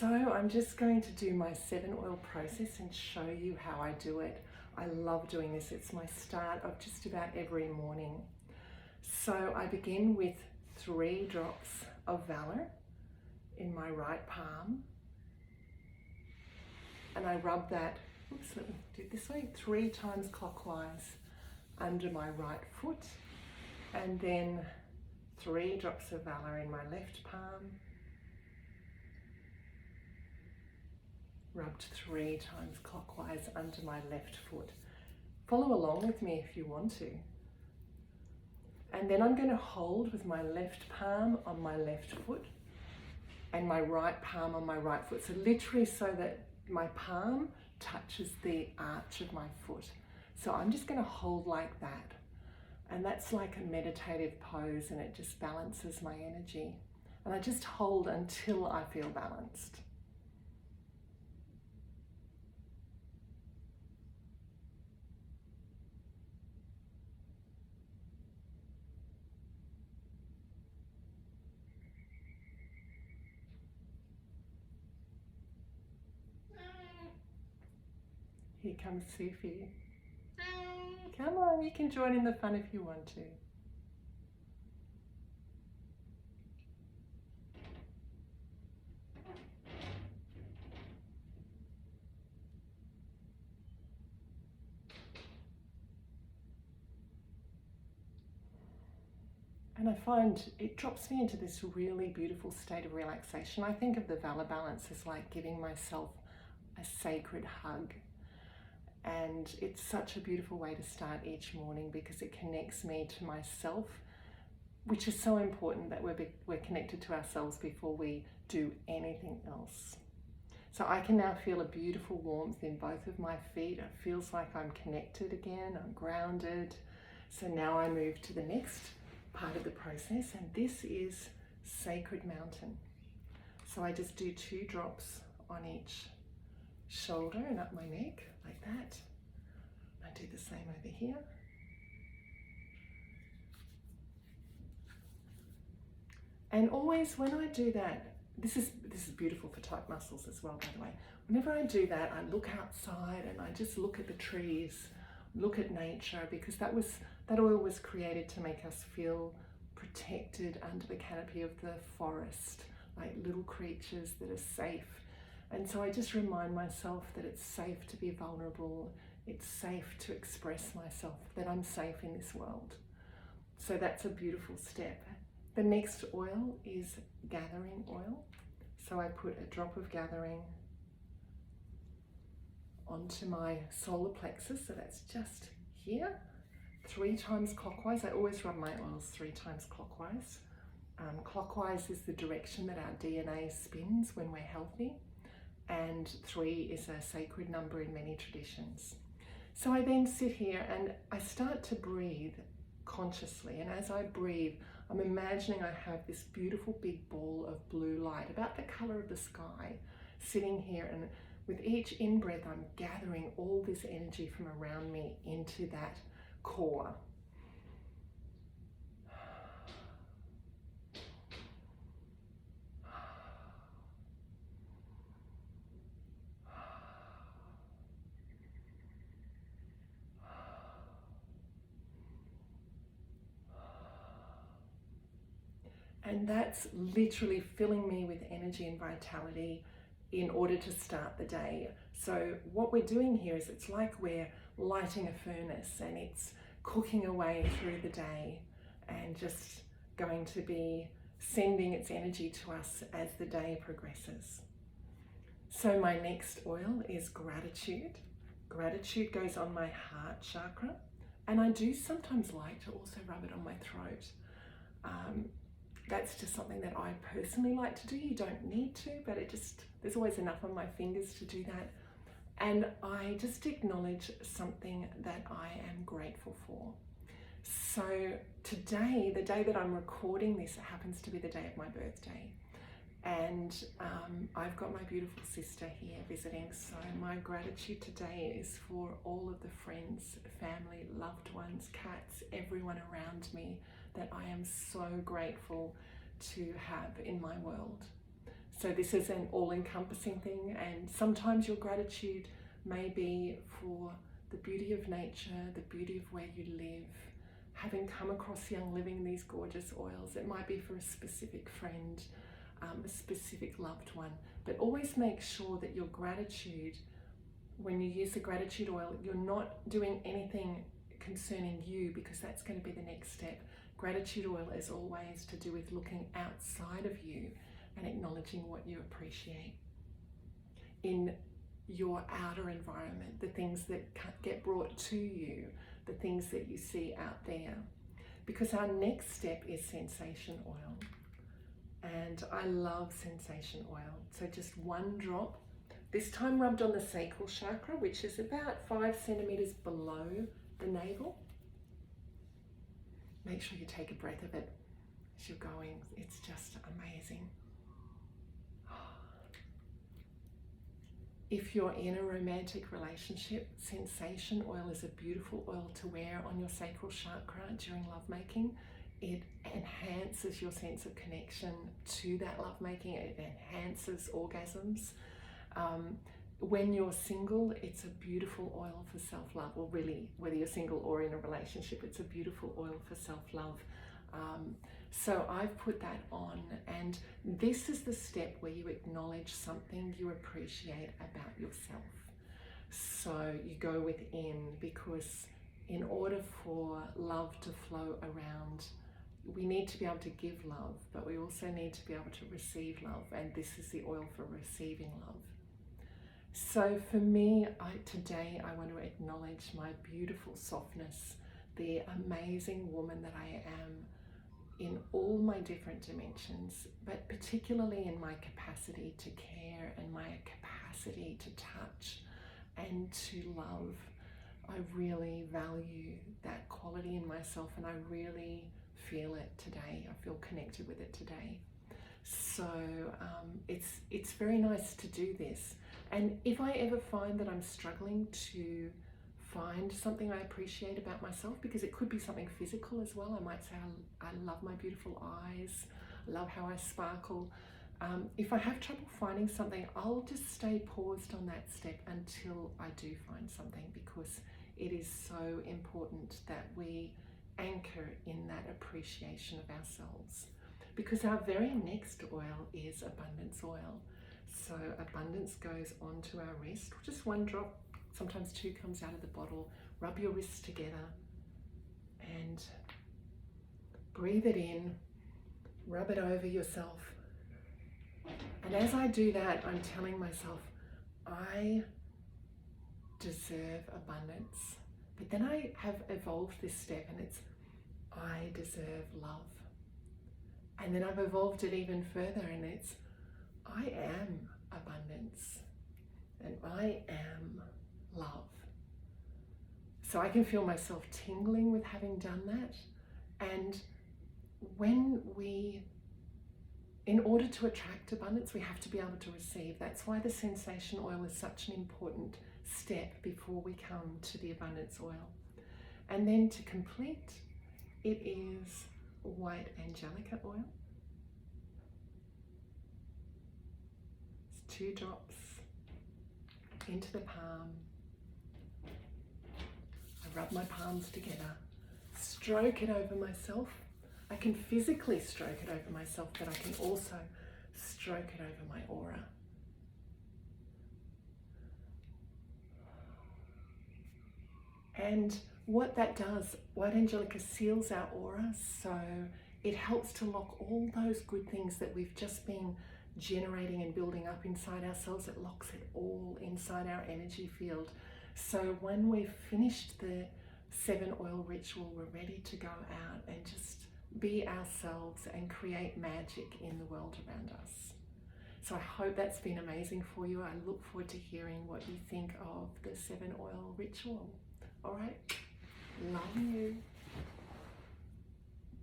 So I'm just going to do my 7 oil process and show you how I do it. I love doing this. It's my start of just about every morning. So I begin with 3 drops of Valor in my right palm. And I rub that, let me do it this way, 3 times clockwise under my right foot. And then 3 drops of Valor in my left palm. Rubbed 3 times clockwise under my left foot. Follow along with me if you want to. And then I'm going to hold with my left palm on my left foot and my right palm on my right foot. So literally so that my palm touches the arch of my foot. So I'm just going to hold like that. And that's like a meditative pose, and it just balances my energy. And I just hold until I feel balanced. Here comes Sufi. Come on, you can join in the fun if you want to. And I find it drops me into this really beautiful state of relaxation. I think of the Valor balance as like giving myself a sacred hug. And it's such a beautiful way to start each morning because it connects me to myself, which is so important that we're connected to ourselves before we do anything else. So I can now feel a beautiful warmth in both of my feet. It feels like I'm connected again, I'm grounded. So now I move to the next part of the process, and this is Sacred Mountain. So I just do 2 drops on each shoulder and up my neck like that. I do the same over here. And always when I do that, this is beautiful for tight muscles as well, by the way. Whenever I do that, I look outside and I just look at the trees, look at nature, because that oil was created to make us feel protected under the canopy of the forest, like little creatures that are safe. And so I just remind myself that it's safe to be vulnerable, it's safe to express myself, that I'm safe in this world. So that's a beautiful step. The next oil is Gathering oil. So I put a drop of Gathering onto my solar plexus, so that's just here. 3 times clockwise. I always rub my oils 3 times clockwise. Clockwise is the direction that our DNA spins when we're healthy. And 3 is a sacred number in many traditions. So I then sit here and I start to breathe consciously, and as I breathe I'm imagining I have this beautiful big ball of blue light about the color of the sky sitting here, and with each in-breath I'm gathering all this energy from around me into that core. And that's literally filling me with energy and vitality in order to start the day. So what we're doing here is it's like we're lighting a furnace and it's cooking away through the day and just going to be sending its energy to us as the day progresses. So my next oil is Gratitude. Gratitude goes on my heart chakra, and I do sometimes like to also rub it on my throat. That's just something that I personally like to do. You don't need to, but there's always enough on my fingers to do that. And I just acknowledge something that I am grateful for. So today, the day that I'm recording this, it happens to be the day of my birthday. And I've got my beautiful sister here visiting. So my gratitude today is for all of the friends, family, loved ones, cats, everyone around me that I am so grateful to have in my world. So this is an all-encompassing thing, and sometimes your gratitude may be for the beauty of nature, the beauty of where you live, having come across Young Living these gorgeous oils. It might be for a specific friend, a specific loved one, but always make sure that your gratitude, when you use the gratitude oil, you're not doing anything concerning you, because that's going to be the next step. Gratitude oil is always to do with looking outside of you and acknowledging what you appreciate in your outer environment, the things that get brought to you, the things that you see out there. Because our next step is sensation oil. And I love sensation oil. So just 1 drop, this time rubbed on the sacral chakra, which is about 5 centimeters below the navel. Make sure you take a breath of it as you're going. It's just amazing. If you're in a romantic relationship, sensation oil is a beautiful oil to wear on your sacral chakra during lovemaking. It enhances your sense of connection to that lovemaking. It enhances orgasms. When you're single, it's a beautiful oil for self-love, or really, whether you're single or in a relationship, it's a beautiful oil for self-love. So I've put that on, and this is the step where you acknowledge something you appreciate about yourself. So you go within, because in order for love to flow around, we need to be able to give love, but we also need to be able to receive love, and this is the oil for receiving love. So for me, today I want to acknowledge my beautiful softness, the amazing woman that I am in all my different dimensions, but particularly in my capacity to care and my capacity to touch and to love. I really value that quality in myself, and I really feel it today. I feel connected with it today. So it's very nice to do this. And if I ever find that I'm struggling to find something I appreciate about myself, because it could be something physical as well. I might say, I love my beautiful eyes, I love how I sparkle. If I have trouble finding something, I'll just stay paused on that step until I do find something, because it is so important that we anchor in that appreciation of ourselves. Because our very next oil is abundance oil. So abundance goes onto our wrist, just 1 drop, sometimes 2 comes out of the bottle. Rub your wrists together and breathe it in, rub it over yourself. And as I do that, I'm telling myself, I deserve abundance. But then I have evolved this step, and it's, I deserve love. And then I've evolved it even further, and it's, I am abundance, and I am love. So I can feel myself tingling with having done that. And when in order to attract abundance, we have to be able to receive. That's why the sensation oil is such an important step before we come to the abundance oil. And then to complete, it is white angelica oil. It's 2 drops into the palm. I rub my palms together, stroke it over myself. I can physically stroke it over myself, but I can also stroke it over my aura. And what that does, white angelica seals our aura, so it helps to lock all those good things that we've just been generating and building up inside ourselves. It locks it all inside our energy field. So when we've finished the 7 oil ritual, we're ready to go out and just be ourselves and create magic in the world around us. So I hope that's been amazing for you. I look forward to hearing what you think of the 7 oil ritual. All right, love you.